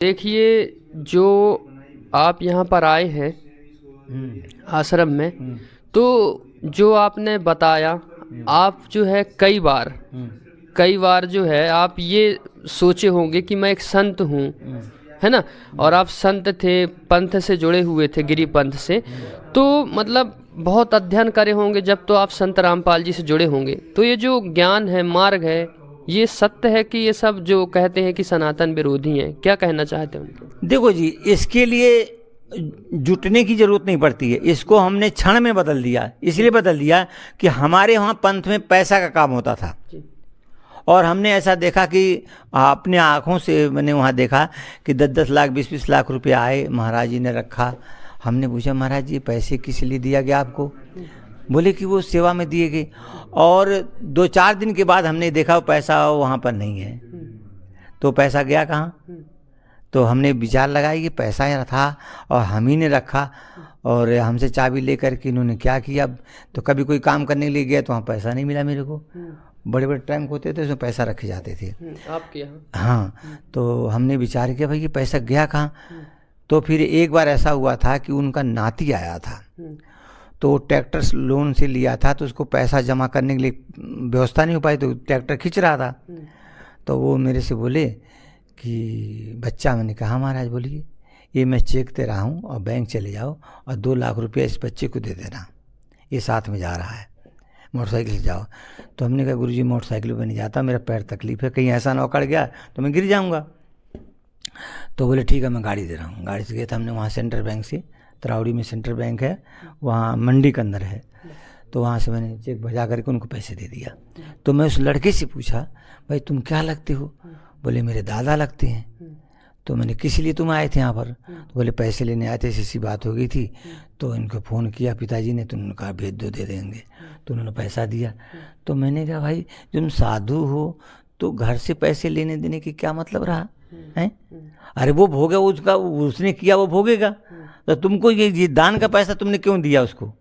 देखिए, जो आप यहाँ पर आए हैं आश्रम में, तो जो आपने बताया, आप जो है कई बार जो है आप ये सोचे होंगे कि मैं एक संत हूँ, है ना। और आप संत थे, पंथ से जुड़े हुए थे, गिरी पंथ से, तो मतलब बहुत अध्ययन करे होंगे जब तो आप संत रामपाल जी से जुड़े होंगे। तो ये जो ज्ञान है, मार्ग है, ये सत्य है कि ये सब जो कहते हैं कि सनातन विरोधी हैं, क्या कहना चाहते हैं उनको? देखो जी, इसके लिए जुटने की जरूरत नहीं पड़ती है। इसको हमने क्षण में बदल दिया, इसलिए बदल दिया कि हमारे वहाँ पंथ में पैसा का काम होता था। और हमने ऐसा देखा कि अपने आँखों से मैंने वहाँ देखा कि 10-10 लाख 20-20 लाख रुपए आए, महाराज जी ने रखा। हमने पूछा, महाराज जी पैसे किस लिए दिया गया आपको? बोले कि वो सेवा में दिए गए। और 2-4 दिन के बाद हमने देखा वो पैसा वहाँ पर नहीं है। तो पैसा गया कहाँ? तो हमने विचार लगाया कि पैसा यहाँ था और हम ही ने रखा, और हमसे चाबी लेकर के इन्होंने क्या किया। तो कभी कोई काम करने के लिए गया तो वहाँ पैसा नहीं मिला मेरे को। बड़े बड़े टैंक होते थे उसमें पैसा रखे जाते थे आपके यहाँ? हाँ। तो हमने विचार किया भाई ये पैसा गया कहाँ। तो फिर एक बार ऐसा हुआ था कि उनका नाती आया था, तो ट्रैक्टर लोन से लिया था, तो उसको पैसा जमा करने के लिए व्यवस्था नहीं हो पाई, तो ट्रैक्टर खींच रहा था। तो वो मेरे से बोले कि बच्चा, मैंने कहा महाराज बोलिए, ये मैं चेक दे रहा हूँ और बैंक चले जाओ और 2 लाख रुपया इस बच्चे को दे देना, ये साथ में जा रहा है, मोटरसाइकिल से जाओ। तो हमने कहा गुरुजी मोटरसाइकिल पर नहीं जाता, मेरा पैर तकलीफ है, कहीं ऐसा ना अकड़ गया तो मैं गिर जाऊँगा। तो बोले ठीक है मैं गाड़ी दे रहा हूँ। गाड़ी से गए थे हमने वहाँ सेंट्रल बैंक से, तरावड़ी में सेंट्रल बैंक है, वहाँ मंडी के अंदर है। तो वहाँ से मैंने चेक भजा करके उनको पैसे दे दिया। तो मैं उस लड़के से पूछा, भाई तुम क्या लगते हो? बोले मेरे दादा लगते हैं। तो मैंने किस लिए तुम आए थे यहाँ पर? तो बोले पैसे लेने आए थे, ऐसी बात हो गई थी, तो इनको फ़ोन किया पिताजी ने, तो उन्होंने कहा भेज दो, दे देंगे। तो उन्होंने पैसा दिया। तो मैंने कहा भाई तुम साधु हो तो घर से पैसे लेने देने की क्या मतलब रहा है? अरे वो भोगे, उसका उसने किया वो भोगेगा। तो तुमको ये दान का पैसा तुमने क्यों दिया उसको?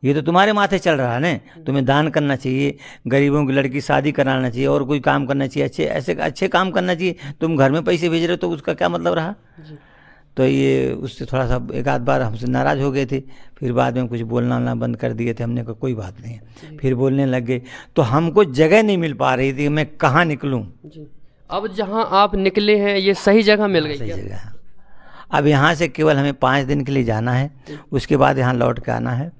ये तो तुम्हारे माथे चल रहा है ना। तुम्हें दान करना चाहिए, गरीबों की लड़की शादी कराना चाहिए, और कोई काम करना चाहिए, अच्छे काम करना चाहिए। तुम घर में पैसे भेज रहे हो तो उसका क्या मतलब रहा? तो ये उससे थोड़ा सा एक आध बार हमसे नाराज़ हो गए थे। फिर बाद में कुछ बोलना बंद कर दिए थे। हमने कहा कोई बात नहीं है। फिर बोलने लग गए तो हमको जगह नहीं मिल पा रही थी, मैं कहाँ निकलूँ। अब जहाँ आप निकले हैं ये सही जगह मिल गई? सही जगह। अब यहाँ से केवल हमें 5 दिन के लिए जाना है, उसके बाद यहाँ लौट के आना है।